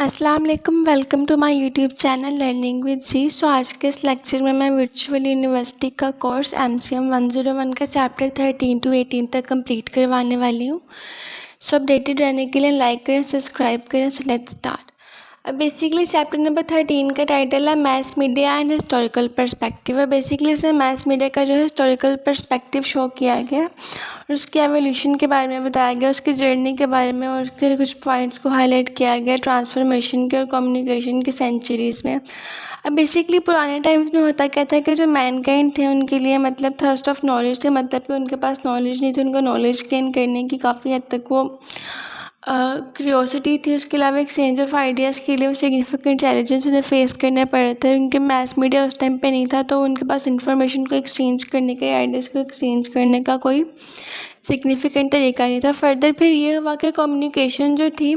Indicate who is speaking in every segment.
Speaker 1: अस्सलाम वालेकुम, welcome to my YouTube channel learning with जी। सो आज के इस लेक्चर में मैं वर्चुअल यूनिवर्सिटी का कोर्स MCM 101 का चैप्टर 13 to 18 तक कंप्लीट करवाने वाली हूँ। सो अपडेटेड रहने के लिए लाइक करें, सब्सक्राइब करें। So let's start. अब बेसिकली चैप्टर नंबर 13 का टाइटल है mess media and historical perspective. है बेसिकली इसमें मैस मीडिया का जो हिस्टोरिकल पर्सपेक्टिव शो किया गया और उसके एवोल्यूशन के बारे में बताया गया, उसकी जर्नी के बारे में और उसके कुछ पॉइंट्स को हाईलाइट किया गया ट्रांसफॉर्मेशन के और कम्युनिकेशन की सेंचुरीज़ में। अब बेसिकली पुराने टाइम्स में होता क्या था कि जो मैनकाइंड थे उनके लिए मतलब थर्स्ट ऑफ नॉलेज थे, मतलब कि उनके पास नॉलेज नहीं थी, उनको नॉलेज गेन करने की काफ़ी हद तक वो क्यूरियोसिटी थी। उसके अलावा एक्सचेंज ऑफ आइडियाज़ के लिए सिग्निफिकेंट चैलेंजेस उन्हें फेस करने पड़ रहे थे। उनके मैस मीडिया उस टाइम पे नहीं था, तो उनके पास इंफॉर्मेशन को एक्सचेंज करने का, आइडियाज़ को एक्सचेंज करने का कोई सिग्निफिकेंट तरीका नहीं था। फर्दर फिर ये हुआ कि कम्युनिकेशन जो थी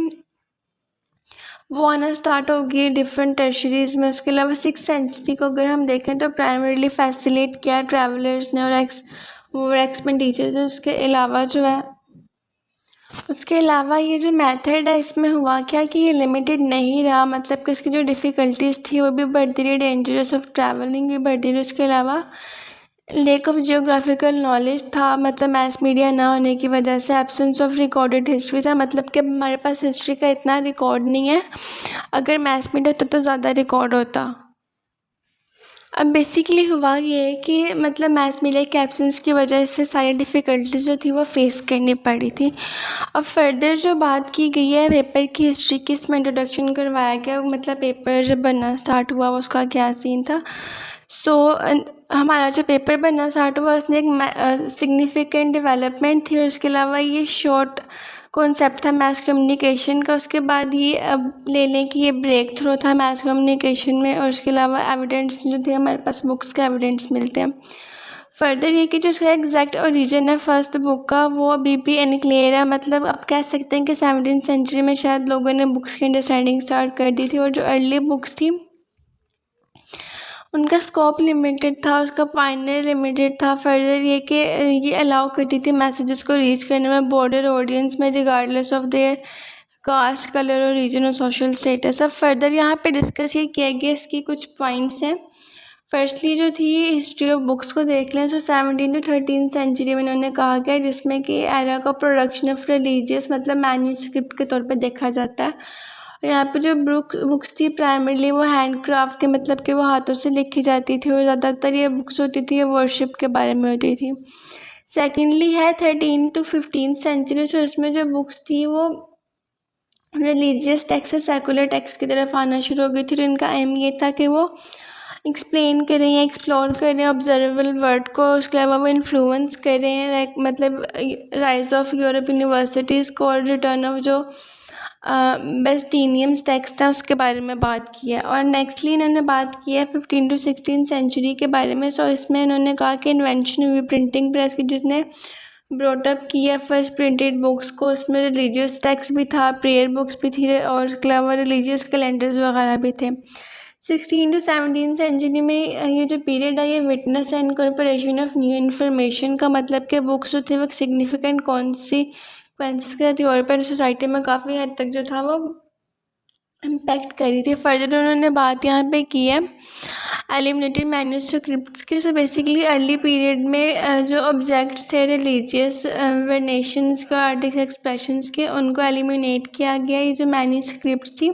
Speaker 1: वो आना स्टार्ट हो गई डिफरेंट टर्शरीज़ में। उसके अलावा 6th सेंचुरी को अगर हम देखें तो प्राइमरीली फैसिलिटेट किया ट्रैवलर्स ने और एक्सपेंडिचर्स। उसके अलावा जो है ये जो मेथड है इसमें हुआ क्या कि ये लिमिटेड नहीं रहा, मतलब कि इसकी जो डिफ़िकल्टीज़ थी वो भी बढ़ती रही, डेंजरस ऑफ ट्रैवलिंग भी बढ़ती रही। उसके अलावा लेक ऑफ जियोग्राफिकल नॉलेज था, मतलब मैस मीडिया ना होने की वजह से एब्सेंस ऑफ रिकॉर्डेड हिस्ट्री था, मतलब कि हमारे पास हिस्ट्री का इतना रिकॉर्ड नहीं है। अगर मैस मीडिया होता तो ज़्यादा रिकॉर्ड होता। अब बेसिकली हुआ ये कि मतलब मैस मीडिया के एब्सेंस की वजह से सारी डिफ़िकल्टीज जो थी वो फेस करनी पड़ी थी। अब फर्दर जो बात की गई है पेपर की हिस्ट्री की, इसमें इंट्रोडक्शन करवाया गया, मतलब पेपर जब बनना स्टार्ट हुआ उसका क्या सीन था। हमारा जो पेपर बनना स्टार्ट हुआ उसने एक सिग्निफिकेंट डेवलपमेंट थी और उसके अलावा ये शॉर्ट कॉन्सेप्ट था मैस कम्युनिकेशन का। उसके बाद ये अब ले लें कि ये ब्रेक थ्रू था मैस कम्युनिकेशन में। और उसके अलावा एविडेंस जो थे हमारे पास बुक्स के एविडेंस मिलते हैं। फर्दर ये कि जो उसका एग्जैक्ट ओरिजिन है फर्स्ट बुक का वो अभी भी अनक्लियर है, मतलब आप कह सकते हैं कि 17th सेंचुरी में शायद लोगों ने बुक्स की अंडरस्टैंडिंग स्टार्ट कर दी थी और जो अर्ली बुक्स थी उनका स्कोप लिमिटेड था, उसका फाइनल लिमिटेड था। फर्दर ये कि ये अलाउ करती थी मैसेजेस को रीच करने में बॉर्डर ऑडियंस में regardless of their caste, colour और रीजन और सोशल स्टेटस। अब फर्दर यहाँ पे डिस्कस ये किया गया, इसकी कुछ पॉइंट्स हैं। फर्स्टली जो थी हिस्ट्री ऑफ बुक्स को देख लें तो 17 to 13 सेंचुरी में उन्होंने कहा गया, जिसमें कि एरा का प्रोडक्शन ऑफ रिलीजियस मतलब मैन्यूस्क्रिप्ट के तौर पे देखा जाता है। और यहाँ पे जो बुक्स थी प्राइमरीली वो हैंड क्राफ्ट थी, मतलब कि वो हाथों से लिखी जाती थी और ज़्यादातर ये बुक्स होती थी ये वर्शिप के बारे में होती थी। सेकेंडली है 13 to 15 सेंचुरी, तो इसमें जो बुक्स थी वो रिलीजियस टेक्स्ट से सेकुलर टेक्स्ट की तरफ आना शुरू हो गई थी। और इनका एम ये था कि वो एक्सप्लेन करें या एक्सप्लोर करें ऑब्जर्वेबल वर्ड को, उसके अलावा वो इन्फ्लुएंस करें मतलब राइज ऑफ यूरोप यूनिवर्सिटीज़ को और रिटर्न ऑफ जो बेस्टिनियम्स टेक्स्ट था उसके बारे में बात की है। और नेक्स्टली इन्होंने बात की है 15 to 16 सेंचुरी के बारे में। सो इसमें इन्होंने कहा कि इन्वेंशन हुई प्रिंटिंग प्रेस की, जिसने ब्रॉटअप किया फर्स्ट प्रिंटेड बुक्स को। उसमें रिलीजियस टेक्स्ट भी था, प्रेयर बुक्स भी थी और उसके अलावा रिलीजियस कैलेंडर्स वगैरह भी थे। 16 to 17 सेंचुरी में ये जो पीरियड है ये witness and incorporation of new information का, मतलब कि बुक्स जो थे वो सिग्निफिकेंट कॉन्सिक्वेंसेस के साथ यूरोपियन सोसाइटी में काफ़ी हद तक जो था वो इम्पैक्ट करी थी। फर्दर उन्होंने बात यहाँ पे की है एलिमिनेटेड मैन्यूस्क्रिप्ट्स की। सो बेसिकली अर्ली पीरियड में जो ऑब्जेक्ट्स थे रिलीजियस वेनेशंस के आर्टिस्ट एक्सप्रेशंस के, उनको एलिमिनेट किया गया। ये जो मैन्यूस्क्रिप्ट थी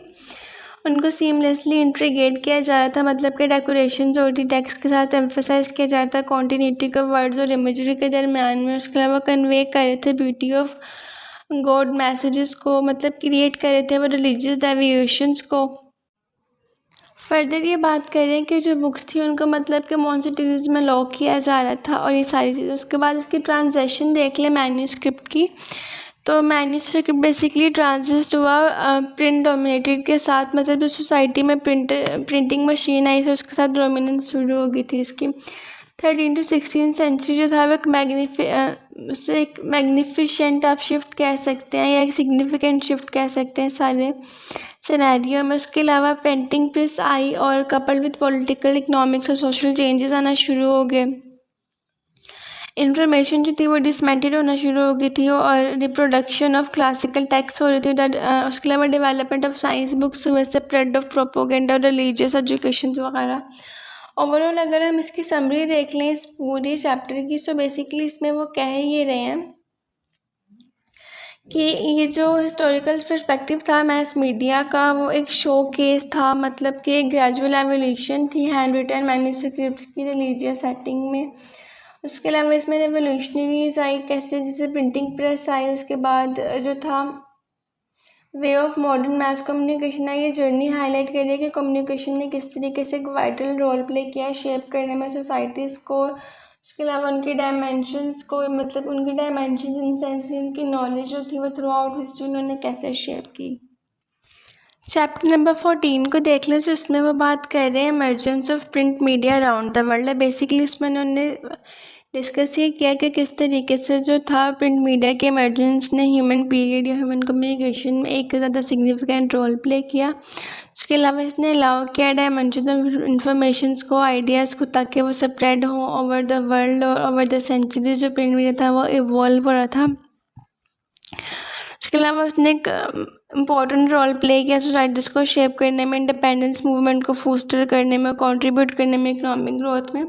Speaker 1: उनको सीमलेसली इंटीग्रेट किया जा रहा था, मतलब कि डेकोरेशंस और थी टेक्स्ट के साथ एम्फोसाइज किया जा रहा था कॉन्टिन्यूटी का वर्ड्स और इमेजरी के दरमियान में। उसके अलावा कन्वे कर रहे थे ब्यूटी ऑफ गॉड मैसेजेस को, मतलब क्रिएट कर रहे थे वो रिलीजियस डेविएशंस को। फर्दर ये बात करें कि जो बुक्स थी उनको मतलब कि मॉन्सिटीज में लॉक किया जा रहा था और ये सारी चीज़ें। उसके बाद इसकी ट्रांजेक्शन देख लें मैन्यूस्क्रिप्ट की, तो मैन्यूस्क्रिप्ट बेसिकली ट्रांजिस्ट हुआ प्रिंट डोमिनेटेड के साथ, मतलब जो सोसाइटी में प्रिंटिंग मशीन आई थी उसके साथ डोमिनेंस शुरू हो गई थी इसकी। 13 to 16 सेंचुरी जो था वो एक मैग्निफिशेंट आप शिफ्ट कह सकते हैं या एक सिग्निफिकेंट शिफ्ट कह सकते हैं सारे सिनेरियो में। उसके अलावा प्रिंटिंग प्रेस आई और कपल्ड विद पॉलिटिकल, इकोनॉमिक्स और सोशल चेंजेस आना शुरू हो गए। इंफॉर्मेशन जो थी वो डिसमेंटेड होना शुरू हो गई थी और रिप्रोडक्शन ऑफ क्लासिकल टेक्स्ट हो रही थी। उसके अलावा डेवलपमेंट ऑफ साइंस बुक्स, वैसे स्प्रेड ऑफ प्रोपोगेंडा और रिलीजियस एजुकेशन वगैरह। ओवरऑल अगर हम इसकी समरी देख लें इस पूरे चैप्टर की, सो बेसिकली इसमें वो कह ये रहे हैं कि ये जो हिस्टोरिकल पर्सपेक्टिव था मैस मीडिया का, वो एक शो केस था, मतलब कि एक ग्रेजुअल एवोल्यूशन थी हैंड रिटन मैन्यूस्क्रिप्ट्स की रिलीजियस सेटिंग में। उसके अलावा इसमें रेवोल्यूशनरीज आई कैसे, जैसे प्रिंटिंग प्रेस आई, उसके बाद जो था way of modern mess communication I. ये जर्नी हाईलाइट कर रही है कि कम्युनिकेशन ने किस तरीके से एक वाइटल रोल प्ले किया है शेप करने में सोसाइटीज़ को। उसके अलावा उनकी डायमेंशंस को, मतलब उनकी डायमेंशंस इन सेंस उनकी नॉलेज जो थी वो थ्रू आउट हिस्ट्री उन्होंने कैसे शेप की। चैप्टर नंबर 14 को देख लें तो इसमें वो बात कर रहे हैं emergence of print media around the world. Basically उसमें उन्होंने डिस्कस ये किया कि किस तरीके से जो था प्रिंट मीडिया के इमर्जेंस ने ह्यूमन पीरियड या ह्यूमन कम्युनिकेशन में एक ज़्यादा सिग्निफिकेंट रोल प्ले किया। उसके अलावा इसने अलाउ किया डायमेंशन ऑफ इंफॉर्मेशन को, आइडियाज़ को, ताकि वो स्प्रेड हो ओवर द वर्ल्ड और ओवर द सेंचुरीज। जो प्रिंट मीडिया था वो इवॉल्व हो रहा था। उसके अलावा उसने एक इम्पॉर्टेंट रोल प्ले किया सोसाइटीज़ को शेप करने में, इंडिपेंडेंस मूवमेंट को फूस्टर करने में, कंट्रीब्यूट करने में, इकोनॉमिक ग्रोथ में।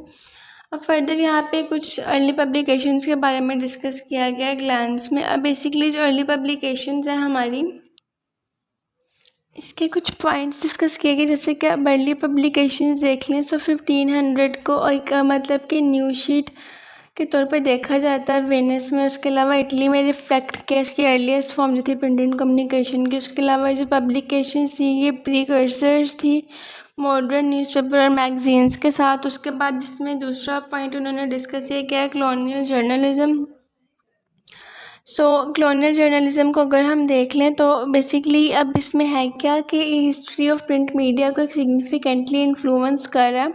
Speaker 1: अब फर्दर यहाँ पे कुछ अर्ली पब्लिकेशंस के बारे में डिस्कस किया गया है ग्लैंस में। अब बेसिकली जो अर्ली पब्लिकेशंस हैं हमारी, इसके कुछ पॉइंट्स डिस्कस किए गए, जैसे कि अब अर्ली पब्लिकेशंस देख लें तो 1500 को एक मतलब कि न्यूज़ शीट के तौर पे देखा जाता है वेनिस में। उसके अलावा इटली में रिफ्लेक्ट किया इसकी अर्लीस्ट फॉर्म जो थी प्रिंटेड कम्युनिकेशन की। उसके अलावा जो पब्लिकेशंस थी ये प्रीकर्सर्स थी मॉडर्न न्यूज़पेपर और मैगजीन्स के साथ। उसके बाद जिसमें दूसरा पॉइंट उन्होंने डिस्कस ये किया कॉलोनियल जर्नलिज्म। कॉलोनियल जर्नलिज्म को अगर हम देख लें तो बेसिकली अब इसमें है क्या कि हिस्ट्री ऑफ प्रिंट मीडिया को सिग्निफिकेंटली इन्फ्लुएंस कर रहा है।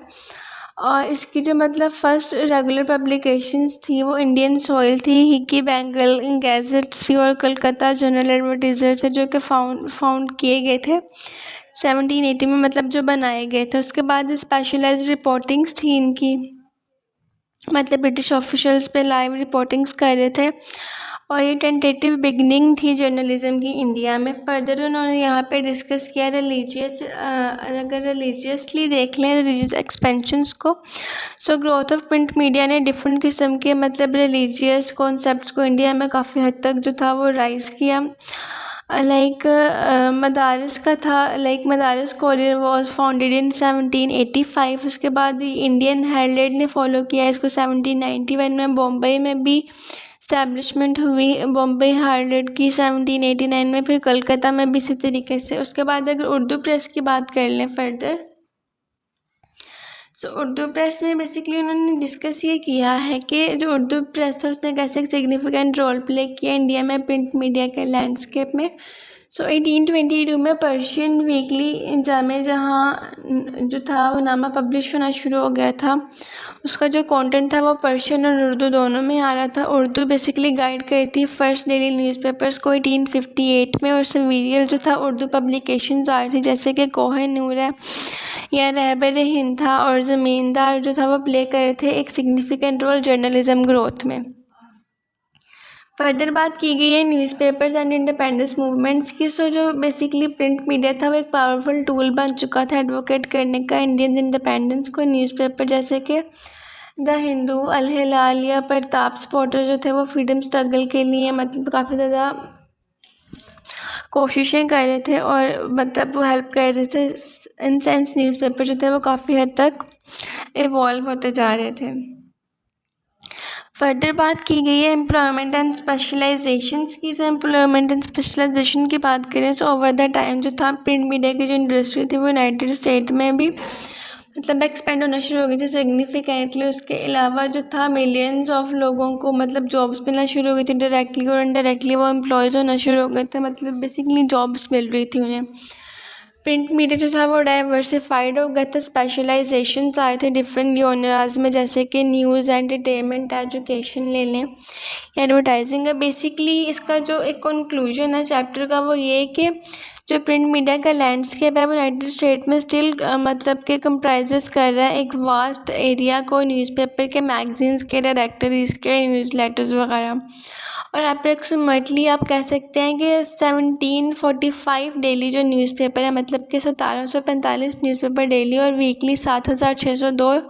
Speaker 1: और इसकी जो मतलब फर्स्ट रेगुलर पब्लिकेशंस थी वो इंडियन सॉइल थी, हिकी बेंगल गैजेट सी और कलकत्ता जर्नल एडवर्टाइजर थे, जो कि फाउंड किए गए थे 1780 में, मतलब जो बनाए गए थे। उसके बाद स्पेशलाइज्ड रिपोर्टिंग्स थी इनकी, मतलब ब्रिटिश ऑफिशियल्स पे लाइव रिपोर्टिंग्स कर रहे थे। और ये टेंटेटिव बिगनिंग थी जर्नलिज्म की इंडिया में। फर्दर उन्होंने यहाँ पे डिस्कस किया रिलीजियस, अगर रिलीजियसली देख लें रिलीजियस एक्सपेंशंस को, ग्रोथ ऑफ प्रिंट मीडिया ने डिफरेंट किस्म के मतलब रिलीजियस कॉन्सेप्ट्स को इंडिया में काफ़ी हद तक जो था वो राइज़ किया। लाइक मदारिस का था, like Madras courier was founded in 1785। उसके बाद इंडियन हेरल्ड ने फॉलो किया इसको 1791 में। बॉम्बे में भी इस्टेब्लिशमेंट हुई बॉम्बे हेरल्ड की 1789 में, फिर कलकत्ता में भी इसी तरीके से। उसके बाद अगर उर्दू प्रेस की बात कर लें फर्दर, उर्दू प्रेस में बेसिकली उन्होंने डिस्कस ये किया है कि जो उर्दू प्रेस था उसने कैसे सिग्निफिकेंट रोल प्ले किया इंडिया में प्रिंट मीडिया के लैंडस्केप में। 1822 में पर्शियन वीकली जामे जहाँ जो था वो नामा पब्लिश होना शुरू हो गया था। उसका जो कंटेंट था वो पर्शियन और उर्दू दोनों में आ रहा था। उर्दू बेसिकली गाइड करती फर्स्ट डेली न्यूज़पेपर्स को 1858 में, और सवीरियल जो था उर्दू पब्लिकेशंस आ रही थी, जैसे कि कोहे नूर है या रहबर हिंद था, और ज़मींदार जो था वो प्ले कर रहे थे एक सिग्निफिकेंट रोल जर्नलिज्म ग्रोथ में। फर्दर बात की गई है न्यूज़पेपर्स एंड इंडिपेंडेंस मूवमेंट्स की। जो बेसिकली प्रिंट मीडिया था वो एक पावरफुल टूल बन चुका था एडवोकेट करने का इंडियन इंडिपेंडेंस को। न्यूज़पेपर जैसे कि द हिंदू, अल हिलाल या प्रताप स्पॉटर जो थे वो फ्रीडम स्ट्रगल के लिए मतलब काफ़ी ज़्यादा कोशिशें कर रहे थे और मतलब वो हेल्प कर रहे थे। इन सेंस न्यूज़पेपर जो थे वो काफ़ी हद तक इवॉल्व होते जा रहे थे। फर्दर बात की गई है एम्प्लॉयमेंट एंड स्पेशलाइजेशंस की। एम्प्लॉयमेंट एंड स्पेशलाइजेशन की बात करें ओवर द टाइम जो था प्रिंट मीडिया की जो इंडस्ट्री थी वो यूनाइटेड स्टेट में भी मतलब एक्सपेंड होना शुरू हो गई थी सिग्निफिकेंटली। उसके अलावा जो था मिलियंस ऑफ लोगों को मतलब जॉब्स मिलना शुरू हो गई थी डायरेक्टली और इनडायरेक्टली वो एम्प्लॉयज़ होना शुरू हो गए थे, मतलब बेसिकली जॉब्स मिल रही थी उन्हें प्रिंट मीडिया जो था वो डाइवर्सिफाइड हो गया था, स्पेशलाइजेशन आए थे डिफरेंट जॉनराज में, जैसे कि न्यूज़, एंटरटेनमेंट, एजुकेशन ले लें, एडवर्टाइजिंग है। बेसिकली इसका जो एक कंक्लूजन है चैप्टर का वो ये है कि जो प्रिंट मीडिया का लैंडस्केप है वो यूनाइटेड स्टेट में स्टिल मतलब के कंप्राइजेस कर रहा है एक वास्ट एरिया को, न्यूज़पेपर के, मैगजीन्स के, डायरेक्टरीज़ के, न्यूज़ लेटर्स वगैरह। और अप्रॉक्सीमेटली आप कह सकते हैं कि 1745 डेली जो न्यूज़पेपर है, मतलब कि 1745 न्यूज़पेपर डेली, और वीकली 7602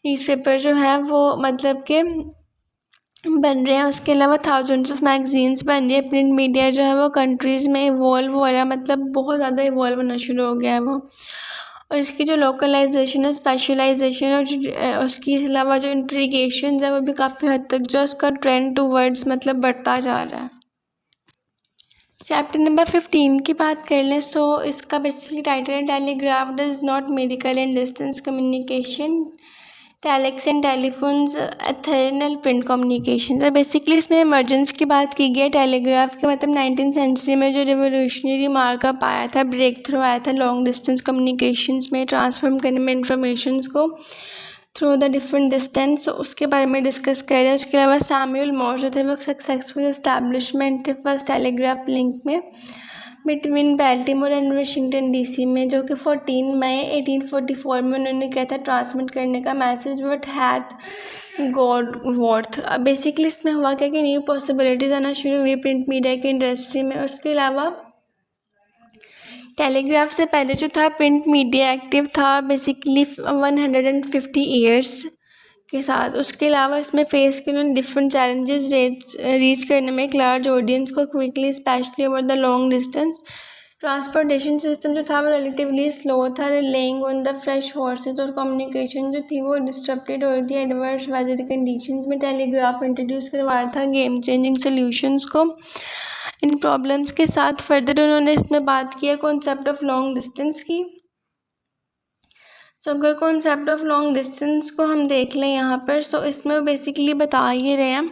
Speaker 1: न्यूज़पेपर जो हैं वो मतलब के बन रहे हैं। उसके अलावा थाउजेंड्स ऑफ मैगजीन्स बन रही है। प्रिंट मीडिया जो है वो कंट्रीज़ में इवॉल्व हो रहा है, मतलब बहुत ज़्यादा इवॉल्व होना शुरू हो गया है वो। और इसकी जो लोकलाइजेशन है, स्पेशलाइजेशन, और जो उसके अलावा जो इंट्रीगेशन है वो भी काफ़ी हद तक जो उसका ट्रेंड टूवर्ड्स मतलब बढ़ता जा रहा है। चैप्टर नंबर 15 की बात कर लें। सो इसका बेसिकली टाइटल है telegraph does not medical and distance communication, telex and telephones, eternal print communication. तो बेसिकली इसमें इमरजेंस की बात की गई है। टेलीग्राफ के मतलब 19th सेंचुरी में जो रिवोल्यूशनरी मार्कअप आया था, ब्रेक थ्रू आया था लॉन्ग डिस्टेंस कम्युनिकेशंस में, ट्रांसफॉर्म करने में इंफॉर्मेशंस को थ्रू द डिफरेंट डिस्टेंस, उसके बारे में डिस्कस कर रहे हैं। उसके अलावा सैमुअल मॉर्स जो थे वो सक्सेसफुल एस्टैब्लिशमेंट थे फर्स्ट टेलीग्राफ लिंक में बिटवीन बैल्टीमोर एंड वाशिंगटन डीसी में, जो कि 14 मई 1844 में उन्होंने कहा था ट्रांसमिट करने का message what hath God worth. Basically इसमें हुआ क्या कि न्यू पॉसिबिलिटीज़ आना शुरू हुई प्रिंट मीडिया की इंडस्ट्री में। उसके अलावा टेलीग्राफ से पहले जो था प्रिंट मीडिया एक्टिव था बेसिकली 150 ईयर्स के साथ। उसके अलावा इसमें फेस के उन्होंने डिफरेंट चैलेंजेस रीच करने में एक लार्ज ऑडियंस को quickly, specially over the long distance. Transportation system जो था वो रिलेटिवली स्लो था, relying on the fresh horse's, और कम्युनिकेशन जो थी वो डिस्टर्बेड हो रही थी एडवर्स वेदर कंडीशंस में। टेलीग्राफ इंट्रोड्यूस करवा रहा था गेम चेंजिंग सोल्यूशंस को इन प्रॉब्लम्स के साथ। फर्दर उन्होंने इसमें बात किया कॉन्सेप्ट ऑफ लॉन्ग डिस्टेंस की। तो अगर कॉन्सेप्ट ऑफ लॉन्ग डिस्टेंस को हम देख लें यहाँ पर, सो इसमें बेसिकली बता ये रहे हैं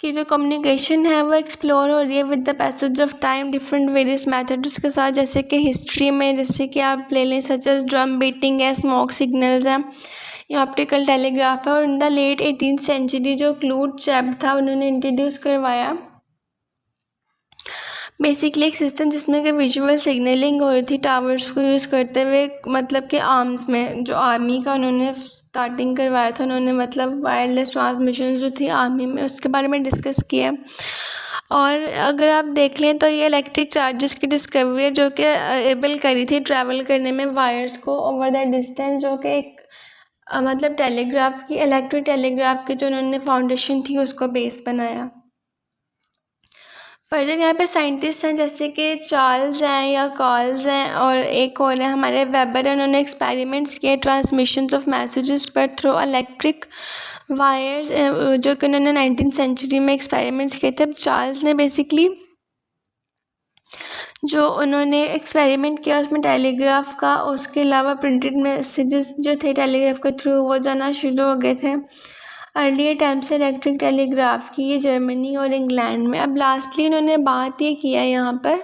Speaker 1: कि जो कम्युनिकेशन है वो एक्सप्लोर हो रही है with the passage of time different various methods के साथ, जैसे कि हिस्ट्री में जैसे कि आप ले लें सच एज ड्रम बीटिंग है, स्मोक सिग्नल्स हैं, या ऑप्टिकल टेलीग्राफ है। और in the late 18th century जो क्लूड चैप था उन्होंने इंट्रोड्यूस करवाया बेसिकली एक सिस्टम जिसमें कि विजुअल सिग्नलिंग हो रही थी टावर्स को यूज़ करते हुए, मतलब कि आर्म्स में जो आर्मी का उन्होंने स्टार्टिंग करवाया था उन्होंने, मतलब वायरलेस ट्रांसमिशन जो थी आर्मी में, उसके बारे में डिस्कस किया। और अगर आप देख लें तो ये इलेक्ट्रिक चार्जेस की डिस्कवरी है जो कि एबल करी थी ट्रैवल करने में वायर्स को ओवर द डिस्टेंस, जो कि एक मतलब टेलीग्राफ की, इलेक्ट्रिक टेलीग्राफ की जो उन्होंने फाउंडेशन थी उसको बेस बनाया। फर्दर यहाँ पे साइंटिस्ट हैं जैसे कि चार्ल्स हैं या कॉल्स हैं, और एक और है हमारे वेबर, उन्होंने एक्सपेरिमेंट्स किए ट्रांसमिशंस ऑफ मैसेजेस पर थ्रू इलेक्ट्रिक वायर्स, जो कि उन्होंने 19th सेंचुरी में एक्सपेरिमेंट्स किए थे। चार्ल्स ने बेसिकली जो उन्होंने एक्सपेरिमेंट किया उसमें टेलीग्राफ का, उसके अलावा प्रिंटेड मैसेजेस जो थे टेलीग्राफ के थ्रू वो जाना शुरू हो गए थे। अर्ली टाइम से इलेक्ट्रिक टेलीग्राफ की ये जर्मनी और इंग्लैंड में। अब लास्टली उन्होंने बात ये किया है यहाँ पर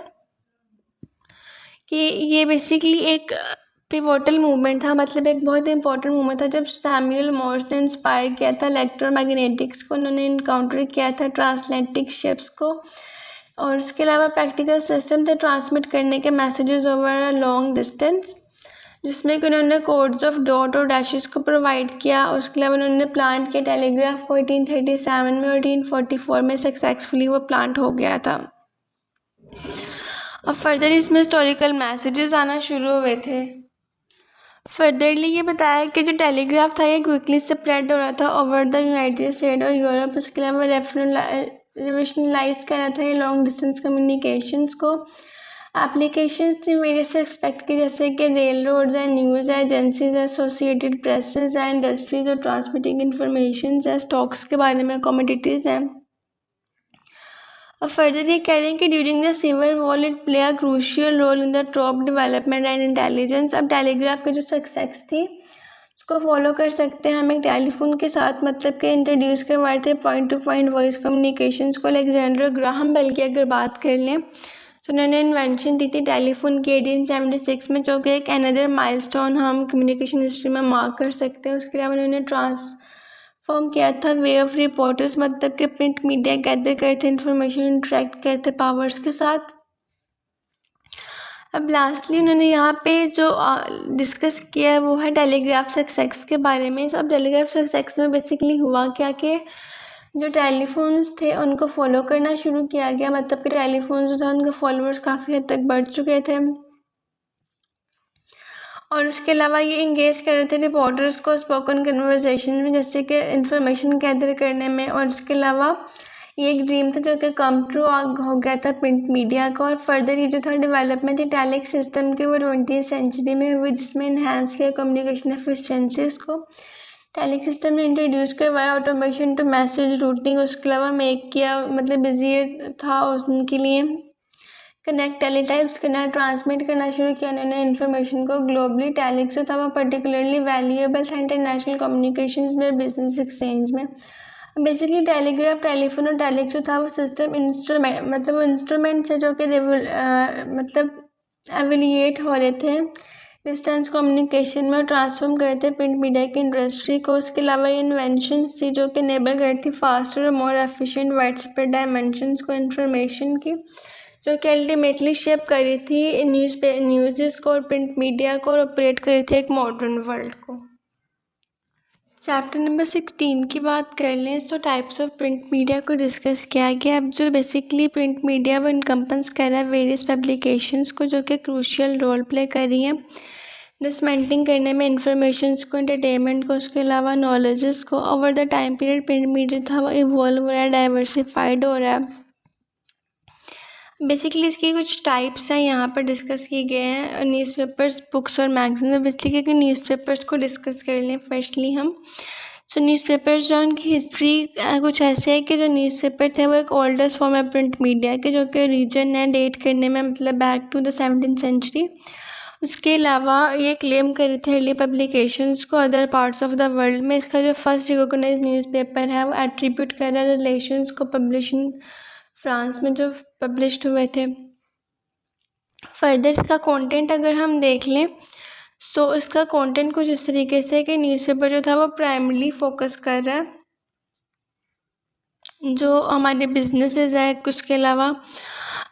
Speaker 1: कि ये बेसिकली एक पिवोटल मूवमेंट था, मतलब एक बहुत इंपॉर्टेंट मूवमेंट था जब सैमुअल मॉर्स ने इंस्पायर किया था इलेक्ट्रोमैग्नेटिक्स को, उन्होंने इनकाउंटर किया था ट्रांसएटलांटिक शिप्स को। और उसके अलावा प्रैक्टिकल सिस्टम थे ट्रांसमिट करने के messages over a long distance, जिसमें कि उन्होंने कोड्स ऑफ डॉट और डैशेस को प्रोवाइड किया। उसके अलावा उन्होंने प्लांट किया टेलीग्राफ को 1837 में, और 1844 में सक्सेसफुली वो प्लांट हो गया था। अब फर्दर इसमें हिस्टोरिकल मैसेजेस आना शुरू हुए थे। फर्दरली ये बताया कि जो टेलीग्राफ था ये क्विकली स्प्रेड हो रहा था ओवर द यूनाइटेड स्टेट और यूरोप। उसके अलावा रेवोल्यूशनलाइज कर रहा था ये लॉन्ग डिस्टेंस कम्युनिकेशंस को। एप्लीकेशंस थी वेरियस एक्सपेक्ट की, जैसे कि रेल रोड्स हैं, न्यूज़ एजेंसीज, एसोसिएटेड प्रेसेस हैं, इंडस्ट्रीज और ट्रांसमिटिंग इंफॉर्मेशन है, स्टॉक्स के बारे में, कमोडिटीज़ हैं। और फर्दर ये कह रहे हैं कि during the civil war it play a crucial role in the troop development and intelligence. अब टेलीग्राफ की जो सक्सेस थी उसको फॉलो कर सकते हैं हम एक टेलीफोन के साथ, मतलब कि इंट्रोड्यूस करवाए थे point two point voice communications को अलेक्जेंडर ग्राहम बेल की अगर बात कर लें तो उन्होंने इन्वेंशन दी थी टेलीफोन की 1876 में, जो कि एक अनदर माइलस्टोन हम कम्युनिकेशन हिस्ट्री में मार्क कर सकते हैं। उसके अलावा उन्होंने ट्रांसफॉर्म किया था वे ऑफ रिपोर्टर्स, मतलब कि प्रिंट मीडिया गैदर करते इन्फॉर्मेशन, इंटरेक्ट करते पावर्स के साथ। अब लास्टली उन्होंने यहाँ पे जो डिस्कस किया है वो है टेलीग्राफ सक्सेस के बारे में। अब टेलीग्राफ सक्सेस में बेसिकली हुआ क्या कि जो टेलीफोन्स थे उनको फॉलो करना शुरू किया गया, मतलब कि टेलीफोन जो था उनके फॉलोअर्स काफ़ी हद तक बढ़ चुके थे, और उसके अलावा ये इंगेज कर रहे थे रिपोर्टर्स को स्पोकन कन्वर्सेशन में, जैसे कि इंफॉर्मेशन गैदर करने में। और उसके अलावा ये एक ड्रीम था जो कि कम ट्रू हो गया था प्रिंट मीडिया का। और फर्दर ये जो था डेवलपमेंट थी टेलिक सिस्टम की वो 20th सेंचुरी में हुई, जिसमें इन्हांस किया कम्युनिकेशन एफिशिएंसीज को। टेलिक सिस्टम ने इंट्रोड्यूस करवाया ऑटोमेशन टू मैसेज रूटिंग। उसके अलावा मेक किया, मतलब ईजियर था उनके लिए कनेक्ट टेलीटाइप्स करना, ट्रांसमिट करना शुरू किया उन्होंने इन्फॉर्मेशन को ग्लोबली। टेलिक जो था वो पर्टिकुलरली वैल्यूएबल था इंटरनेशनल कम्युनिकेशंस में, बिजनेस एक्सचेंज में। बेसिकली टेलीग्राफ, टेलीफोन और टेलिक जो था वो सिस्टम इंस्ट्रूमेंट, मतलब वो इंस्ट्रूमेंट्स है जो कि मतलब एवेल्यूएट हो रहे थे डिस्टेंस कम्युनिकेशन में, ट्रांसफॉर्म करते प्रिंट मीडिया की इंडस्ट्री को। उसके अलावा ये इन्वेंशन थी जो कि इनेबल करती फास्टर और more efficient wide spread dimensions को इन्फॉर्मेशन की, जो कि अल्टीमेटली शेप करी थी न्यूज़ को और प्रिंट मीडिया को, और ऑपरेट करी थी एक मॉडर्न वर्ल्ड को। चैप्टर नंबर 16 की बात कर लें तो टाइप्स ऑफ प्रिंट मीडिया को डिस्कस किया गया। अब जो बेसिकली प्रिंट मीडिया वो इनकम्पन्स कर रहा है वेरियस पब्लिकेशंस को, जो कि क्रूशियल रोल प्ले कर रही हैं डिसमेंटलिंग करने में इंफॉर्मेशंस को, एंटरटेनमेंट को, उसके अलावा नॉलेजेस को। Over the time period print media था वो इवॉल्व हो रहा है, डाइवर्सिफाइड हो रहा है। बेसिकली इसकी कुछ टाइप्स हैं यहाँ पर डिस्कस किए गए हैं, न्यूज़पेपर्स, बुक्स और मैगजीन। बेसिकली कि न्यूज़पेपर्स को डिस्कस कर लें फर्स्टली हम। सो न्यूज़पेपर्स जो उनकी हिस्ट्री कुछ ऐसे है कि जो न्यूज़पेपर थे वो एक ओल्डेस्ट फॉर्म है प्रिंट मीडिया के, जो कि रीजन है डेट करने में, मतलब back to the 17th century. उसके अलावा ये क्लेम करे थे अर्ली पब्लिकेशंस को other parts of the world में। इसका जो फर्स्ट रिकॉग्नाइज न्यूज़पेपर है वो एट्रीब्यूट कर रहा है रिलेशंस को, पब्लिशिंग फ्रांस में जो पब्लिश्ड हुए थे। फर्दर इसका कंटेंट अगर हम देख लें सो इसका कंटेंट कुछ इस तरीके से कि न्यूज़पेपर जो था वो प्राइमरीली फोकस कर रहा है जो हमारे बिजनेसेस हैं। उसके अलावा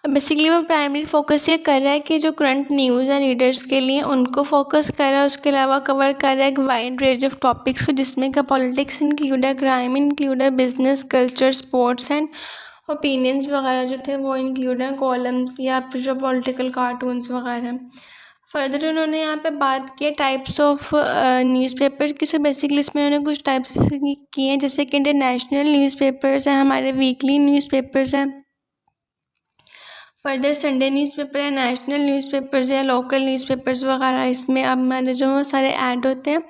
Speaker 1: बेसिकली वो प्राइमरी फोकस ये कर रहा है कि जो करंट न्यूज़ है रीडर्स के लिए उनको फोकस कर रहा है। उसके अलावा कवर कर रहा है एक वाइड रेंज ऑफ टॉपिक्स को, जिसमें का पॉलिटिक्स इंक्लूड है, क्राइम इंक्लूड है, business, culture, sports and opinions वगैरह जो थे वो इंक्लूड हैं, कॉलम्स या फिर जो पॉलिटिकल कार्टून्स वगैरह। फर्दर उन्होंने यहाँ पे बात की टाइप्स ऑफ न्यूज़पेपर की। सो बेसिकली इसमें उन्होंने कुछ टाइप्स किए हैं, जैसे कि इंटरनेशनल न्यूज़पेपर्स हैं, हमारे वीकली न्यूज़पेपर्स हैं, फर्दर संडे न्यूज़पेपर है, नेशनल न्यूज़पेपर्स है, लोकल न्यूज़पेपर्स वगैरह। इसमें अब हमारे जो सारे ऐड होते हैं।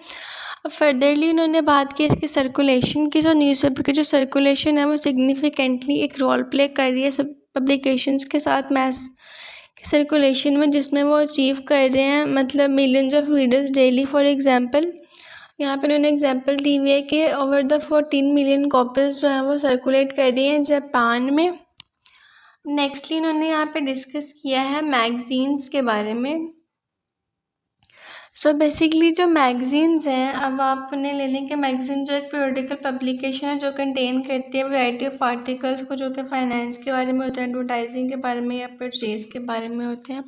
Speaker 1: अब फर्दरली उन्होंने बात की इसकी सर्कुलेशन की। जो न्यूज़पेपर की जो सर्कुलेशन है वो सिग्निफिकेंटली एक रोल प्ले कर रही है सब पब्लिकेशंस के साथ मैस की सर्कुलेशन में, जिसमें वो अचीव कर रहे हैं मतलब millions of readers daily. For example यहाँ पे उन्होंने एग्जांपल दी हुई है कि ओवर द 14 मिलियन कॉपीज़ जो है वो सर्कुलेट कर रही हैं जापान में। नेक्स्टली इन्होंने यहाँ पे डिस्कस किया है मैगजीन्स के बारे में। सो बेसिकली जो मैगजीन्स हैं, अब आप उन्हें ले लें कि मैगजीन जो एक पीरियोडिकल पब्लिकेशन है जो कंटेन करती है वैरायटी ऑफ आर्टिकल्स को, जो कि फाइनेंस के बारे में होते हैं, एडवर्टाइजिंग के बारे में या परचेज के बारे में होते हैं।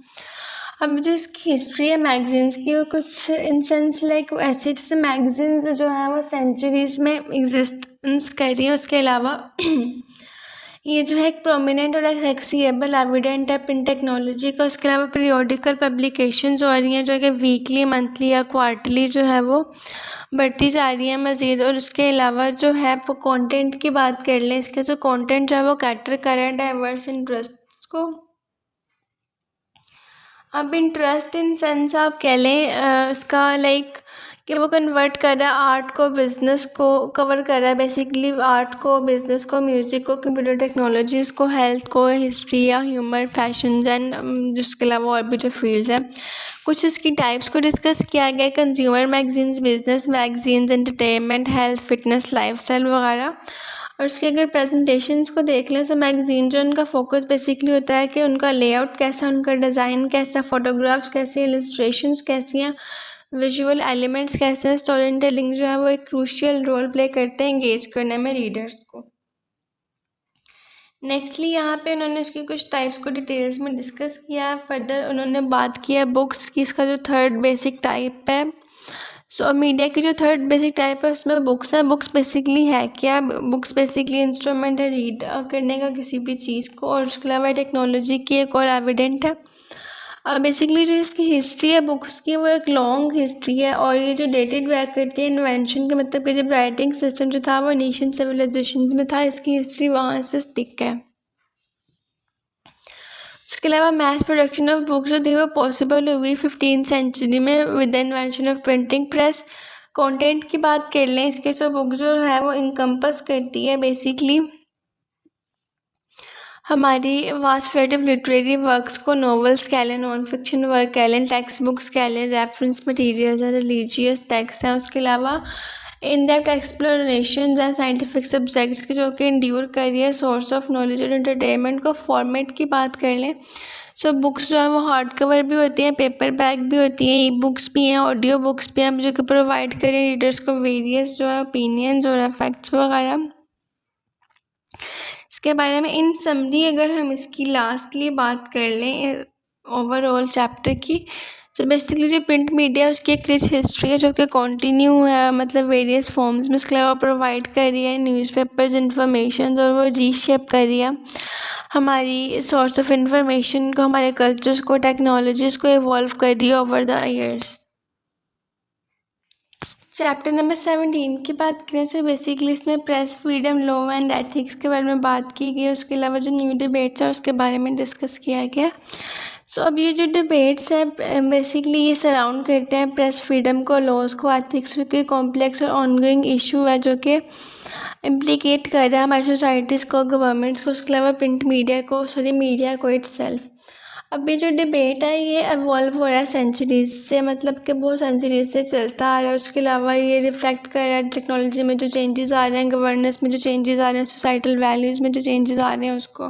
Speaker 1: अब जो इसकी हिस्ट्री है मैगजीन्स की वो कुछ इन सेंस लाइक ऐसे जैसे मैगजीन्स जो है वो सेंचुरीज़ में एग्जिस्टेंस कर रही है। उसके अलावा ये जो है एक प्रोमिनेंट और एक्सेसिबल एविडेंट है प्रिंट टेक्नोलॉजी का। उसके अलावा पीरियोडिकल पब्लिकेशंस हो रही हैं जो कि वीकली, मंथली या क्वार्टरली जो है वो बढ़ती जा रही है मज़ीद। और उसके अलावा जो है वो कंटेंट की बात कर लें, इसके जो कंटेंट जो है वो कैटर कर रहा है डाइवर्स इंटरेस्ट्स को। अब इंटरेस्ट इन सेंस आप कह लें इसका लाइक कि वो कन्वर्ट कर रहा है आर्ट को, बिज़नेस को कवर कर रहा है। बेसिकली आर्ट को, बिज़नेस को, म्यूज़िक को, कंप्यूटर टेक्नोलॉजीज़ को, हेल्थ को, हिस्ट्री या ह्यूमर, फैशंस एंड जिसके अलावा और भी जो फील्ड्स हैं। कुछ इसकी टाइप्स को डिस्कस किया गया, consumer magazines, business magazines, entertainment, health, fitness, lifestyle वगैरह। और उसके अगर प्रेजेंटेशंस को देख लें तो मैगज़ीन जो उनका फोकस बेसिकली होता है कि उनका लेआउट कैसा, उनका डिज़ाइन कैसा, फ़ोटोग्राफ्स कैसे, इलस्ट्रेशंस कैसी हैं, विजुअल एलिमेंट्स कैसे हैं। स्टोरी टेलिंग जो है वो एक क्रूशियल रोल प्ले करते हैं एंगेज करने में रीडर्स को। नेक्स्टली यहाँ पे उन्होंने इसकी कुछ टाइप्स को डिटेल्स में डिस्कस किया। फर्दर उन्होंने बात किया बुक्स की, इसका जो थर्ड बेसिक टाइप है। सो मीडिया की जो थर्ड बेसिक टाइप है उसमें बुक्स है। बुक्स बेसिकली है क्या? बुक्स बेसिकली इंस्ट्रूमेंट है रीड करने का किसी भी चीज़ को, और उसके अलावा टेक्नोलॉजी की एक और एविडेंट है। बेसिकली जो इसकी हिस्ट्री है बुक्स की वो एक लॉन्ग हिस्ट्री है, और ये जो डेटेड बैक करती है इन्वेंशन के, मतलब कि जब राइटिंग सिस्टम जो था वो एशियन सिविलाइजेशन में था, इसकी हिस्ट्री वहाँ से स्टिक है। उसके अलावा मैथ प्रोडक्शन ऑफ बुक्स जो थी वो पॉसिबल हुई 15th सेंचुरी में with the invention of printing press. Content की बात कर लें इसके, तो बुक जो है वो इनकम्पस करती है बेसिकली हमारी vast variety of literary works को, नॉवेल्स कह लें, नॉन फिक्शन वर्क कह लें, टेक्स्ट बुक्स कह लें, रेफरेंस मटीरियल्स हैं, रिलीजियस टेक्स्ट हैं। उसके अलावा in depth explorations and scientific subjects की जो कि इंड्यूर कर रही है, सोर्स ऑफ नॉलेज और एंटरटेनमेंट को। फॉर्मेट की बात कर लें सो बुक्स जो है वो हार्ड कवर भी होती हैं, पेपर बैक भी होती हैं, ई बुक्स भी हैं, ऑडियो बुक्स भी हैं, जो कि प्रोवाइड करें रीडर्स को वेरियस जो है ओपिनियंस और इफेक्ट्स वगैरह इसके बारे में। इन समरी अगर हम इसकी लास्टली बात कर लें ओवरऑल चैप्टर की, तो बेसिकली जो प्रिंट मीडिया उसकी एक रिच हिस्ट्री है जो कि कंटिन्यू है, मतलब वेरियस फॉर्म्स में उसके अलावा प्रोवाइड कर रही है न्यूज़पेपर्स इन्फॉर्मेशन, और वो रीशेप कर रही है हमारी सोर्स ऑफ इंफॉर्मेशन को, हमारे कल्चर्स को, टेक्नोलॉजीज़ को इवॉल्व कर रही है over the years. Chapter number 17 की बात करें तो बेसिकली इसमें press freedom, law and ethics के बारे में बात की गई। उसके अलावा जो न्यू डिबेट्स है उसके बारे में डिस्कस किया गया। सो अब ये जो डिबेट्स हैं बेसिकली ये सराउंड करते हैं प्रेस फ्रीडम को, लॉज को, एथिक्स के कॉम्प्लेक्स और ऑनगोइंग इशू है जो कि इम्प्लीकेट कर रहा है हमारी सोसाइटीज़ को, गवर्नमेंट्स को, उसके अलावा प्रिंट मीडिया को, मीडिया को इटसेल्फ। अब ये जो डिबेट है ये एवॉल्व हो रहा है सेंचुरीज से, मतलब कि बहुत सेंचुरीज से चलता आ रहा है। उसके अलावा ये रिफ्लेक्ट कर रहा है टेक्नोलॉजी में जो चेंजेस आ रहे हैं, गवर्नेंस में जो चेंजेस आ रहे हैं, सोसाइटल वैल्यूज़ में जो चेंजेस आ रहे हैं उसको।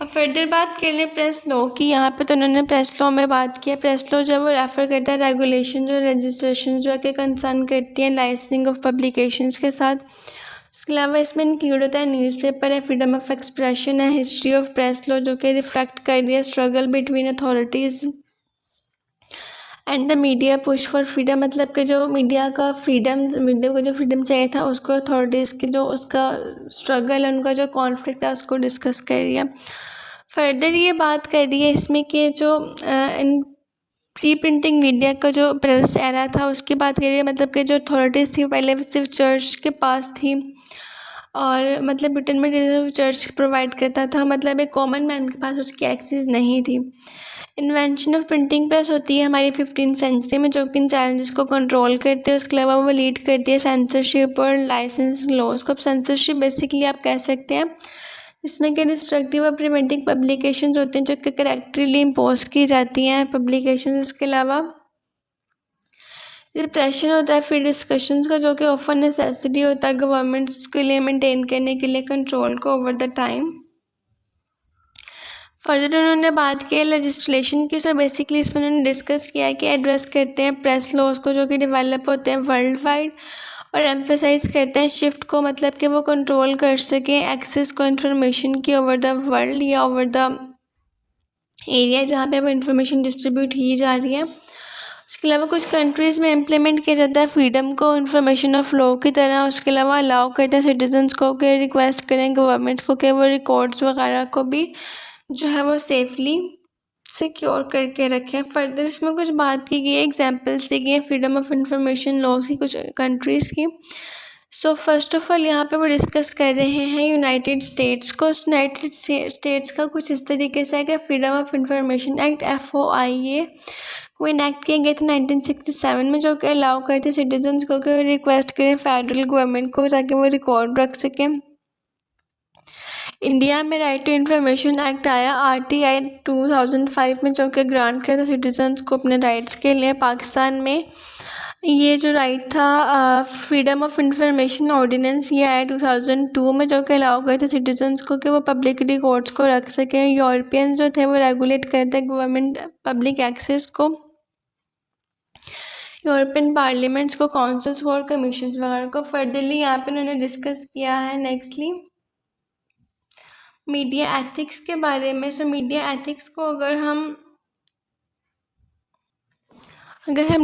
Speaker 1: अब फर्दर बात कर लें प्रेस लॉ की, यहाँ पे तो उन्होंने प्रेस लॉ में बात किया। प्रेस लॉ जो है वो रेफ़र करता है रेगुलेशन जो रजिस्ट्रेशन जो है कि कंसर्न करती हैं लाइसेंसिंग ऑफ पब्लिकेशंस के साथ। उसके अलावा इसमें इंक्लूड होता है न्यूज़पेपर है, फ्रीडम ऑफ एक्सप्रेशन है, हिस्ट्री ऑफ प्रेस लॉ जो कि रिफ्लेक्ट कर रही है struggle between authorities and the media push for freedom, मतलब कि जो मीडिया का फ्रीडम, मीडिया को जो फ्रीडम चाहिए था उसको अथॉरिटीज़ की जो उसका स्ट्रगल है, उनका जो कॉन्फ्लिक्ट है उसको डिस्कस कर रही है। फर्दर ये बात कर रही है इसमें कि जो इन प्री प्रिंटिंग मीडिया का जो प्रेस एरा था उसकी बात करिए, मतलब कि जो अथॉरिटीज़ थी पहले सिर्फ चर्च के पास थी, और मतलब ब्रिटेन में चर्च प्रोवाइड करता था, मतलब एक कॉमन मैन के पास उसकी एक्सेस नहीं थी। इन्वेंशन ऑफ प्रिंटिंग प्रेस होती है हमारी 15th सेंचुरी में जो कि इन चैलेंजेस को कंट्रोल करती है। उसके अलावा वो लीड करती है सेंसरशिप और लाइसेंस लॉज को। अब सेंसरशिप बेसिकली आप कह सकते हैं इसमें कि डिस्ट्रक्टिव और प्रिवेंटिंग पब्लिकेशंस होते हैं जो कि करेक्टली इम्पोज की जाती हैं पब्लिकेशन। उसके अलावा रिप्रेशन होता है फ्री डिस्कशंस का जो कि ऑफर नेसेसिटी होता है गवर्नमेंट्स के लिए मेंटेन करने के लिए कंट्रोल को ओवर द टाइम। फर्दर उन्होंने बात की लेजिस्लेशन की। सो बेसिकली इसमें उन्होंने डिस्कस किया है कि एड्रेस करते हैं प्रेस लॉज को जो कि डेवलप होते हैं वर्ल्ड वाइड, और एम्फेसाइज करते हैं शिफ्ट को, मतलब कि वो कंट्रोल कर सकें एक्सेस को इन्फॉर्मेशन की ओवर द वर्ल्ड या ओवर द एरिया जहाँ पे वो इन्फॉर्मेशन डिस्ट्रीब्यूट की जा रही है। उसके अलावा कुछ कंट्रीज़ में इम्प्लीमेंट किया जाता है फ्रीडम को इन्फॉर्मेशन ऑफ लॉ की तरह। उसके अलावा अलाउ करते हैं सिटीजन्स को कि रिक्वेस्ट करें गवर्नमेंट को कि वो रिकॉर्ड्स वगैरह को भी जो है वो सेफली सिक्योर करके रखें। फर्दर इसमें कुछ बात की गई है, एग्जांपल्स दी गई है फ्रीडम ऑफ इंफॉर्मेशन लॉज की कुछ कंट्रीज़ की। सो फर्स्ट ऑफ ऑल यहाँ पे वो डिस्कस कर रहे हैं यूनाइटेड स्टेट्स को। यूनाइटेड स्टेट्स का कुछ इस तरीके से है कि freedom of information act FOIA को इनेक्ट किया गया था 1967 में, जो कि अलाउ करते सिटीजन्स को कि रिक्वेस्ट करें फेडरल गवर्नमेंट को ताकि वो रिकॉर्ड रख सकें। इंडिया में राइट टू इन्फॉर्मेशन एक्ट आया RTI 2005 में जो कि ग्रांट किया था सिटीजन्स को अपने राइट्स के लिए। पाकिस्तान में ये जो राइट था फ्रीडम ऑफ इंफॉर्मेशन ऑर्डिनेंस, ये आया 2002 में, जो कि अलाउ करते सिटीजन्स को कि वो पब्लिक रिकॉर्ड्स को रख सकें। यूरोपियंस जो थे वो रेगुलेट करते गवर्नमेंट पब्लिक एक्सेस को, यूरोपियन पार्लियामेंट्स को, काउंसिल्स को और कमीशंस वगैरह को। फर्दरली यहाँ पे उन्होंने डिस्कस किया है नेक्स्टली मीडिया एथिक्स के बारे में। सो मीडिया एथिक्स को अगर हम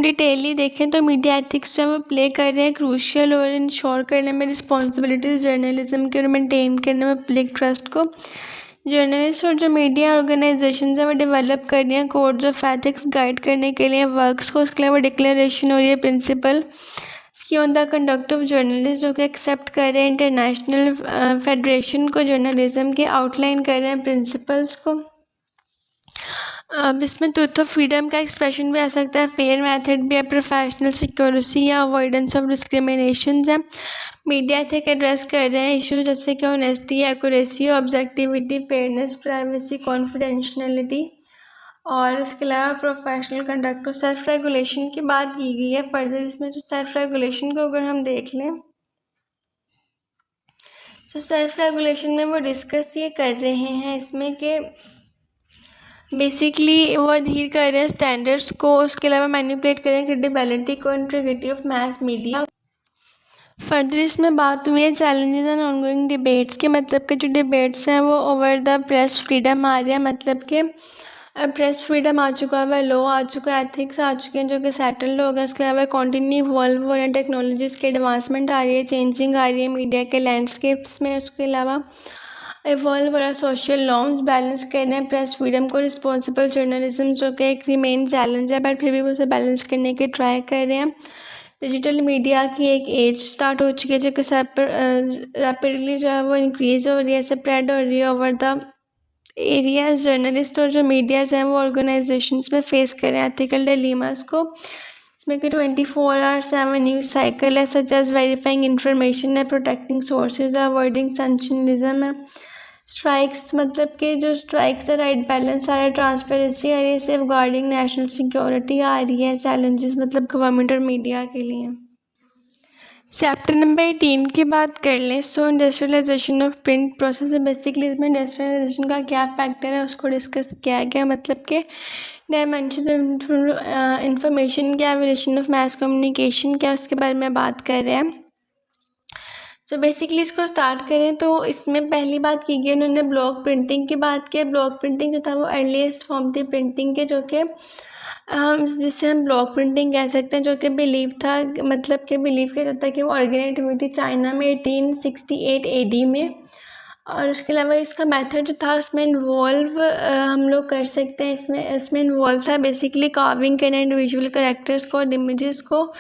Speaker 1: डिटेली देखें तो मीडिया एथिक्स जो है वो प्ले कर रहे हैं क्रूशियल और इंश्योर करने में रिस्पॉन्सिबिलिटीज़ जर्नलिज्म के और मेंटेन करने में पब्लिक ट्रस्ट को। जर्नलिस्ट और जो मीडिया ऑर्गेनाइजेशन है वो डेवलप कर रही हैं कोड्स ऑफ एथिक्स गाइड करने के लिए वर्क्स को। उसके अलावा डिक्लेरेशन और ये प्रिंसिपल की on the conduct of journalist जो कि एक्सेप्ट कर रहे हैं इंटरनेशनल फेडरेशन को जर्नलिज्म के, आउटलाइन कर रहे हैं प्रिंसिपल्स को। अब इसमें ट्रूथ ऑफ फ्रीडम का एक्सप्रेशन भी आ सकता है, फेयर मेथड भी है, प्रोफेशनल सिक्योरिटी या अवॉइडेंस ऑफ डिस्क्रिमिनेशन है। मीडिया एथिक एड्रेस कर रहे हैं इश्यूज जैसे कि honesty, accuracy, objectivity, fairness, privacy, confidentiality और इसके अलावा प्रोफेशनल कंडक्ट और सेल्फ रेगुलेशन की बात की गई है। फर्दर इसमें जो सेल्फ रेगुलेशन को अगर हम देख लें तो सेल्फ रेगुलेशन में वो डिस्कस ये कर रहे हैं इसमें कि बेसिकली वो अधीर कर रहे हैं स्टैंडर्ड्स को, उसके अलावा मैनिपुलेट करें क्रेडिबिलिटी को, integrity of mass media. Further इसमें बात हुई है चैलेंजेस एंड ऑनगोइंग डिबेट्स के, मतलब कि जो डिबेट्स हैं वो ओवर द प्रेस फ्रीडम आ रही है, मतलब कि प्रेस फ्रीडम आ चुका है, लॉ आ चुका है, एथिक्स आ चुके हैं जो कि सेटल्ड हो गए। उसके अलावा कंटिन्यू इवॉल्व हो रहे हैं, टेक्नोलॉजीज़ की एडवांसमेंट आ रही है, चेंजिंग आ रही है मीडिया के लैंडस्केप्स में। उसके अलावा इवॉल्व हो रहा है सोशल नॉर्म्स, बैलेंस करना है प्रेस फ्रीडम को, रिस्पॉन्सिबल जर्नलिज्म जो कि एक रिमेन चैलेंज है बट फिर भी वो उसे बैलेंस करने के ट्राई कर रहे हैं। डिजिटल मीडिया की एक एज स्टार्ट हो चुकी है जो कि रैपिडली जो है वो इंक्रीज हो रही है, स्प्रेड हो रही है ओवर द एरियाज। जर्नलिस्ट और जो मीडियाज़ हैं वो ऑर्गेनाइजेशंस में फेस कर रहे हैं एथिकल डिलेमास को, इसमें कि 24/7 न्यूज़ साइकिल है, सच एज वेरीफाइंग इंफॉर्मेशन है, प्रोटेक्टिंग सोर्सेज है, अवॉइडिंग सेंसेशनलिज्म है, स्ट्राइक्स मतलब कि जो स्ट्राइक्स है, राइट बैलेंस आ रहा है, ट्रांसपेरेंसी आ रही है, सेफ गार्डिंग नेशनल सिक्योरिटी आ रही है। चैलेंजेस मतलब गवर्नमेंट और मीडिया के लिए। चैप्टर नंबर 18 की बात कर लें सो इंडस्ट्रियलाइजेशन ऑफ प्रिंट प्रोसेस है। बेसिकली इसमें इंडस्ट्रियलाइजेशन का क्या फैक्टर है उसको डिस्कस किया गया, मतलब कि डायमेंशन इंफॉर्मेशन क्या, वेरिएशन ऑफ मैस कम्युनिकेशन क्या, उसके बारे में बात कर रहे हैं। तो बेसिकली इसको स्टार्ट करें तो इसमें पहली बात की गई उन्होंने ब्लॉक प्रिंटिंग की बात की। ब्लॉक प्रिंटिंग जो था वो अर्लीस्ट फॉर्म थी प्रिंटिंग के, जो कि जिससे हम ब्लॉक प्रिंटिंग कह सकते हैं, जो कि बिलीव था, मतलब कि बिलीव किया जाता है कि वो ऑर्गेनाइज हुई थी चाइना में 1868 AD में। और उसके अलावा इसका मेथड जो था उसमें इन्वॉल्व हम लोग कर सकते हैं, इसमें इन्वॉल्व था बेसिकली कार्विंग करना इंडिविजुअल कैरेक्टर्स को और इमेजेस को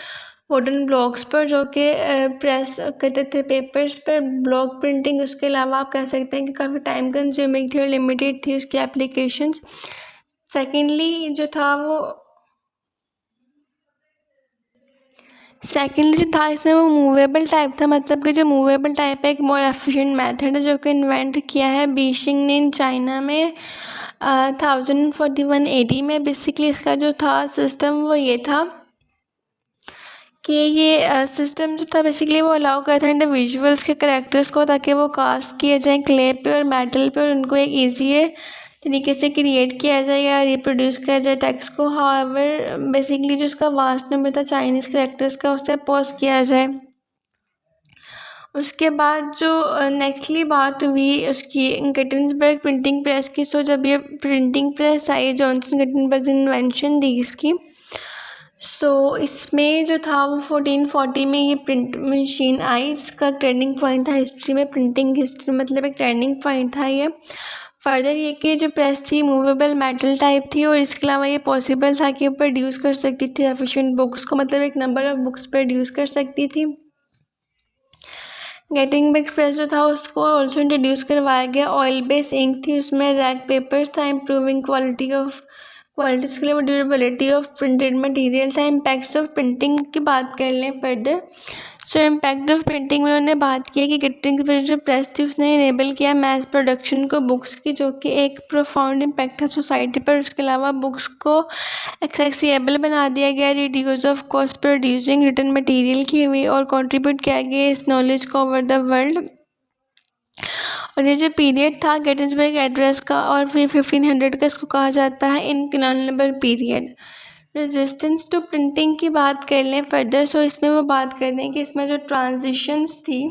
Speaker 1: वुडन ब्लॉक्स पर, जो कि प्रेस करते थे पेपर्स पर। ब्लॉक प्रिंटिंग उसके अलावा आप कह सकते हैं कि काफ़ी टाइम कंज्यूमिंग थी और लिमिटेड थी उसकी एप्लीकेशंस। सेकेंडली जो था इसमें वो मूवेबल टाइप था, मतलब कि जो मूवेबल टाइप है एक मोर एफिशिएंट मेथड है जो कि इन्वेंट किया है बीशिंग ने इन चाइना में 1041 AD में। बेसिकली इसका जो था सिस्टम वो ये था कि ये सिस्टम जो था बेसिकली वो अलाउ करता है इंडिविजुअल्स के करेक्टर्स को ताकि वो कास्ट किए जाएँ क्ले पे और मेटल पे और उनको एक ईजियर तरीके से क्रिएट किया जाए या रिप्रोड्यूस किया जाए टेक्स्ट को। हाउएवर बेसिकली जो उसका वास्ट नंबर था चाइनीज़ करेक्टर्स का उससे पॉज किया जाए। उसके बाद जो नेक्स्टली बात हुई उसकी गटेनबर्ग प्रिंटिंग प्रेस की। सो जब ये प्रिंटिंग प्रेस आई जॉनसन गटेनबर्ग ने इन्वेंशन दी इसकी। सो इसमें जो था वो 1440 में ये प्रिंट मशीन आई, इसका टर्निंग पॉइंट था हिस्ट्री में, प्रिंटिंग हिस्ट्री मतलब एक टर्निंग पॉइंट था ये। फर्दर ये कि जो प्रेस थी मूवेबल मेटल टाइप थी और इसके अलावा ये पॉसिबल था कि प्रोड्यूस कर सकती थी एफिशिएंट बुक्स को, मतलब एक नंबर ऑफ बुक्स प्रोड्यूस कर सकती थी। गटेनबर्ग प्रेस जो था उसको ऑल्सो इंट्रोड्यूस करवाया गया। ऑयल बेस इंक थी, उसमें रैग पेपर्स था, इम्प्रूविंग क्वालिटी के लिए ड्यूरेबिलिटी ऑफ प्रिंटेड मटेरियल था। इम्पैक्ट्स ऑफ प्रिंटिंग की बात कर लें further so impact of printing में उन्होंने बात की है कि गिटरिंग जो प्रेस थी उसने इनेबल किया मैस प्रोडक्शन को बुक्स की, जो कि एक प्रोफाउंड इम्पैक्ट है सोसाइटी पर। उसके अलावा बुक्स को एक्सेसिबल बना दिया गया, reduce of cost producing return material की हुई और कंट्रीब्यूट किया गया इस नॉलेज को ओवर द वर्ल्ड। और ये जो पीरियड था गेटिंसबर्ग एड्रेस का और फिर 1500 का, इसको कहा जाता है इनकैनोनेबल पीरियड। रेजिस्टेंस टू प्रिंटिंग की बात कर लें फर्दर, सो इसमें वो बात कर रहे हैं कि इसमें जो ट्रांजिशंस थी,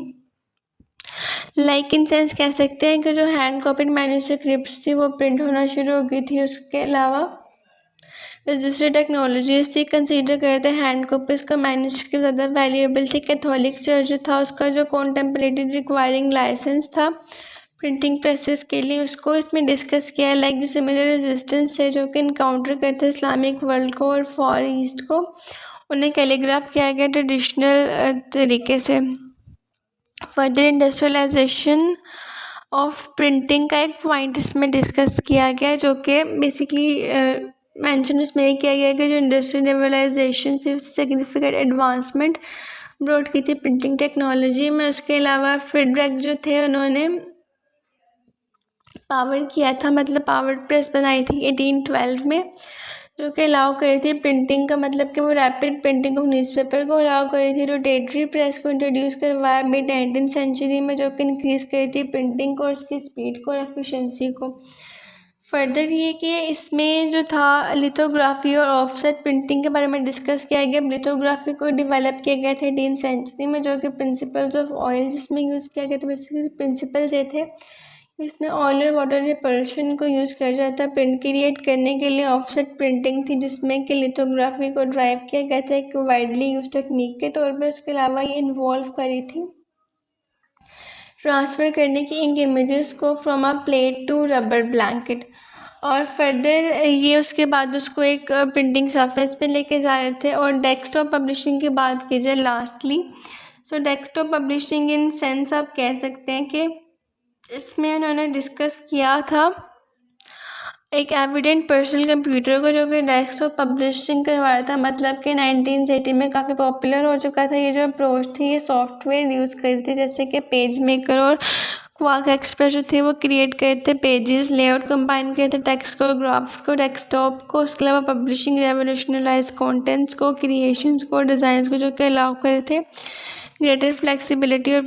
Speaker 1: लाइक इन सेंस कह सकते हैं कि जो हैंड कॉपीड मैन्युस्क्रिप्ट्स थी वो प्रिंट होना शुरू हो गई थी। उसके अलावा रजिस्टर टेक्नोलॉजीज थी, कंसीडर करते हैंड कॉपीज़ का मैन्युस्क्रिप्ट ज़्यादा वैल्यूएबल थी। कैथोलिक चर्च जो था उसका जो कॉन्टेम्पलेटेड रिक्वायरिंग लाइसेंस था प्रिंटिंग प्रेसेस के लिए, उसको इसमें डिस्कस किया है। लाइक जो सिमिलर रेजिस्टेंस है जो कि इनकाउंटर करते हैं इस्लामिक वर्ल्ड को और फॉर ईस्ट को, उन्हें कैलीग्राफ किया गया ट्रेडिशनल तरीके से। फर्दर इंडस्ट्रियलाइजेशन ऑफ प्रिंटिंग का एक पॉइंट इसमें डिस्कस किया गया, जो कि बेसिकली मेंशन इसमें ये किया गया कि जो इंडस्ट्रियलाइजेशन से सिग्निफिकेंट एडवांसमेंट ब्रॉड की थी प्रिंटिंग टेक्नोलॉजी में। उसके अलावा फ्रेडरिक जो थे उन्होंने पावर किया था, मतलब पावर प्रेस बनाई थी 1812 में, जो कि अलाउ करी थी प्रिंटिंग का, मतलब कि वो रैपिड प्रिंटिंग ऑफ न्यूज़पेपर को अलाउ करी थी। रोटेटरी प्रेस को इंट्रोड्यूस करवाया मिड 19th सेंचुरी में, जो कि इंक्रीज़ करी थी प्रिंटिंग को, उसकी स्पीड को और एफिशिएंसी को। फर्दर ये कि इसमें जो था लिथोग्राफी और ऑफसेट प्रिंटिंग के बारे में डिस्कस किया गया। लिथोग्राफी को डेवलप किया गया था 18th सेंचुरी में, जो कि प्रिंसिपल्स ऑफ ऑयल जिसमें यूज़ किया गया था। बेसिकली प्रिंसिपल्स ये थे, इसमें ऑयल और वाटर रिपल्शन को यूज़ किया जाता है प्रिंट क्रिएट करने के लिए। ऑफसेट प्रिंटिंग थी जिसमें कि लिथोग्राफी को ड्राइव किया गया था एक वाइडली यूज टेक्निक के तौर पर। उसके अलावा ये इन्वॉल्व करी थी ट्रांसफ़र करने की इंक इमेजेस को from a plate to rubber blanket. और फर्दर ये उसके बाद उसको एक प्रिंटिंग सरफेस पे लेके जा रहे थे। और डेस्कटॉप पब्लिशिंग की बात की जाए lastly, so desktop publishing in sense आप कह सकते हैं कि इसमें उन्होंने डिस्कस किया था एक एविडेंट पर्सनल कंप्यूटर को, जो कि डेस्कटॉप पब्लिशिंग करवाया था, मतलब कि 1980 में काफ़ी पॉपुलर हो चुका था। ये जो अप्रोच थी ये सॉफ्टवेयर यूज़ करी थी, जैसे कि पेज मेकर और क्वार्क एक्सप्रेस जो थे वो क्रिएट करते, पेजेस लेआउट कंबाइन करते, टेक्स्ट को, ग्राफ्स को, डेस्कटॉप को। उसके अलावा पब्लिशिंग रेवोल्यूशनलाइज कॉन्टेंट्स को, क्रिएशंस को, डिज़ाइंस को, जो कि अलाउ करे थे ग्रेटर फ्लेक्सिबिलिटी और